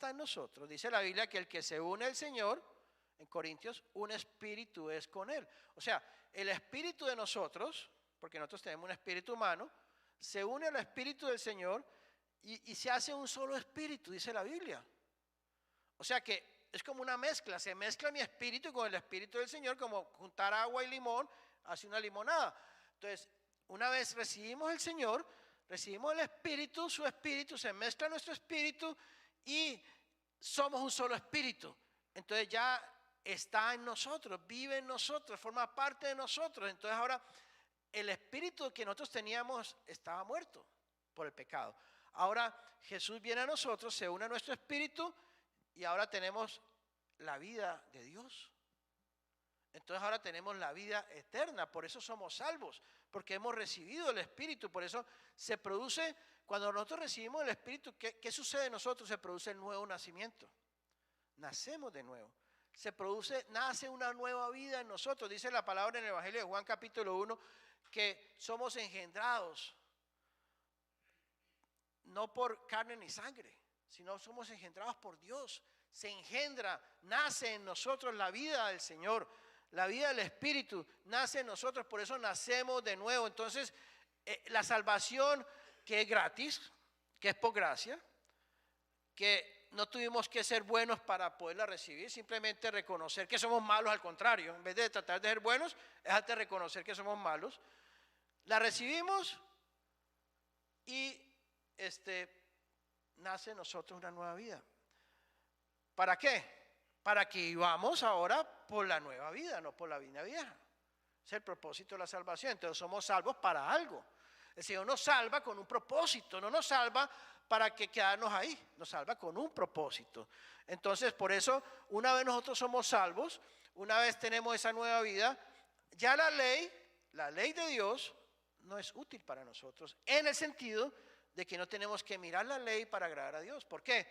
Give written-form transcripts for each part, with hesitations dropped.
está en nosotros. Dice la Biblia que el que se une al Señor, en Corintios, un espíritu es con Él. O sea, el espíritu de nosotros, porque nosotros tenemos un espíritu humano, se une al espíritu del Señor y se hace un solo espíritu, dice la Biblia. O sea que es como una mezcla, se mezcla mi espíritu con el espíritu del Señor, como juntar agua y limón, hace una limonada. Entonces, una vez recibimos el Señor, recibimos el espíritu, su espíritu, se mezcla nuestro espíritu y somos un solo espíritu. Entonces ya está en nosotros, vive en nosotros, forma parte de nosotros. Entonces ahora el espíritu que nosotros teníamos estaba muerto por el pecado. Ahora Jesús viene a nosotros, se une a nuestro espíritu y ahora tenemos la vida de Dios. Entonces ahora tenemos la vida eterna, por eso somos salvos, porque hemos recibido el Espíritu. Por eso se produce, cuando nosotros recibimos el Espíritu, ¿qué sucede en nosotros? Se produce el nuevo nacimiento. Nacemos de nuevo. Nace una nueva vida en nosotros. Dice la palabra en el Evangelio de Juan capítulo 1, que somos engendrados, no por carne ni sangre, sino somos engendrados por Dios. Se engendra, nace en nosotros la vida del Señor. La vida del Espíritu nace en nosotros, por eso nacemos de nuevo. Entonces, la salvación que es gratis, que es por gracia, que no tuvimos que ser buenos para poderla recibir, simplemente reconocer que somos malos, al contrario, en vez de tratar de ser buenos, es hasta reconocer que somos malos. La recibimos y nace en nosotros una nueva vida. ¿Para qué? Para que vivamos ahora por la nueva vida, no por la vida vieja. Es el propósito de la salvación. Entonces somos salvos para algo. El Señor nos salva con un propósito, no nos salva para que quedarnos ahí, nos salva con un propósito. Entonces por eso, una vez nosotros somos salvos, una vez tenemos esa nueva vida, ya la ley de Dios no es útil para nosotros, en el sentido de que no tenemos que mirar la ley para agradar a Dios. ¿Por qué?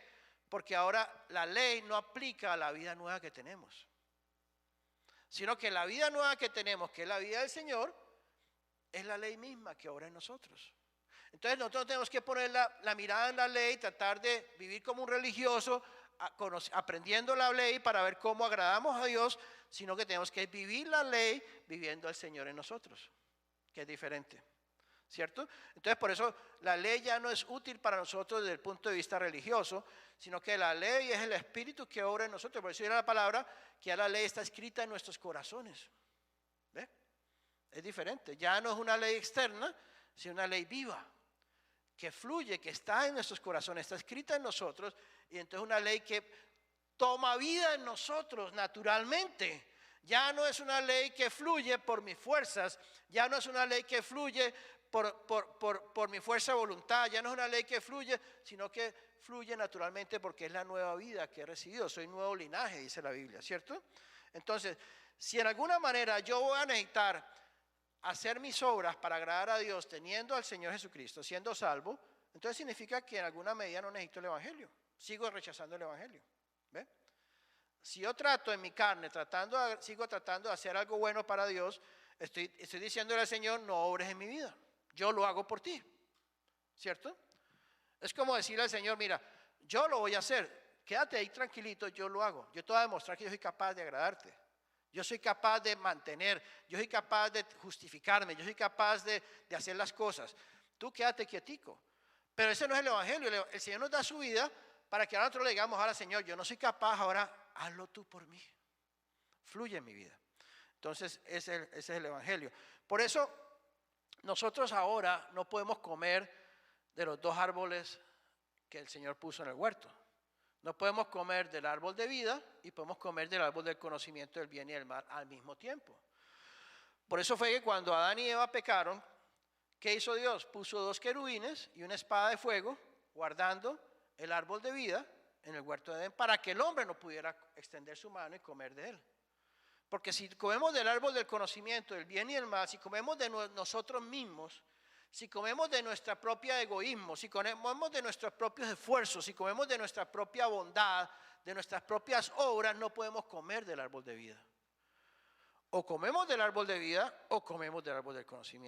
Porque ahora la ley no aplica a la vida nueva que tenemos, sino que la vida nueva que tenemos, que es la vida del Señor, es la ley misma que obra en nosotros. Entonces nosotros tenemos que poner la mirada en la ley, tratar de vivir como un religioso, aprendiendo la ley para ver cómo agradamos a Dios, sino que tenemos que vivir la ley viviendo al Señor en nosotros, que es diferente. ¿Cierto? Entonces por eso la ley ya no es útil para nosotros desde el punto de vista religioso, sino que la ley es el Espíritu que obra en nosotros. Por eso era la palabra que ya la ley está escrita en nuestros corazones. ¿Ve? Es diferente, ya no es una ley externa, sino una ley viva, que fluye, que está en nuestros corazones, está escrita en nosotros, y entonces una ley que toma vida en nosotros naturalmente. Ya no es una ley que fluye por mis fuerzas, ya no es una ley que fluye por mi fuerza de voluntad, ya no es una ley que fluye, sino que fluye naturalmente porque es la nueva vida que he recibido. Soy nuevo linaje, dice la Biblia, ¿cierto? Entonces, si en alguna manera yo voy a necesitar hacer mis obras para agradar a Dios teniendo al Señor Jesucristo, siendo salvo, entonces significa que en alguna medida no necesito el Evangelio. Sigo rechazando el Evangelio. ¿Ve? Si yo trato en mi carne, sigo tratando de hacer algo bueno para Dios, estoy diciéndole al Señor, no obres en mi vida. Yo lo hago por ti, ¿cierto? Es como decirle al Señor, mira, yo lo voy a hacer, quédate ahí tranquilito, yo lo hago. Yo te voy a demostrar que yo soy capaz de agradarte. Yo soy capaz de mantener, yo soy capaz de justificarme, yo soy capaz de hacer las cosas. Tú quédate quietico. Pero ese no es el Evangelio. El Señor nos da su vida para que a nosotros le digamos, ahora Señor, yo no soy capaz, ahora hazlo tú por mí. Fluye en mi vida. Entonces ese es el Evangelio. Por eso nosotros ahora no podemos comer de los dos árboles que el Señor puso en el huerto. No podemos comer del árbol de vida y podemos comer del árbol del conocimiento del bien y del mal al mismo tiempo. Por eso fue que cuando Adán y Eva pecaron, ¿qué hizo Dios? Puso dos querubines y una espada de fuego guardando el árbol de vida en el huerto de Edén para que el hombre no pudiera extender su mano y comer de él. Porque si comemos del árbol del conocimiento del bien y del mal, si comemos de nosotros mismos, si comemos de nuestra propia egoísmo, si comemos de nuestros propios esfuerzos, si comemos de nuestra propia bondad, de nuestras propias obras, no podemos comer del árbol de vida. O comemos del árbol de vida o comemos del árbol del conocimiento.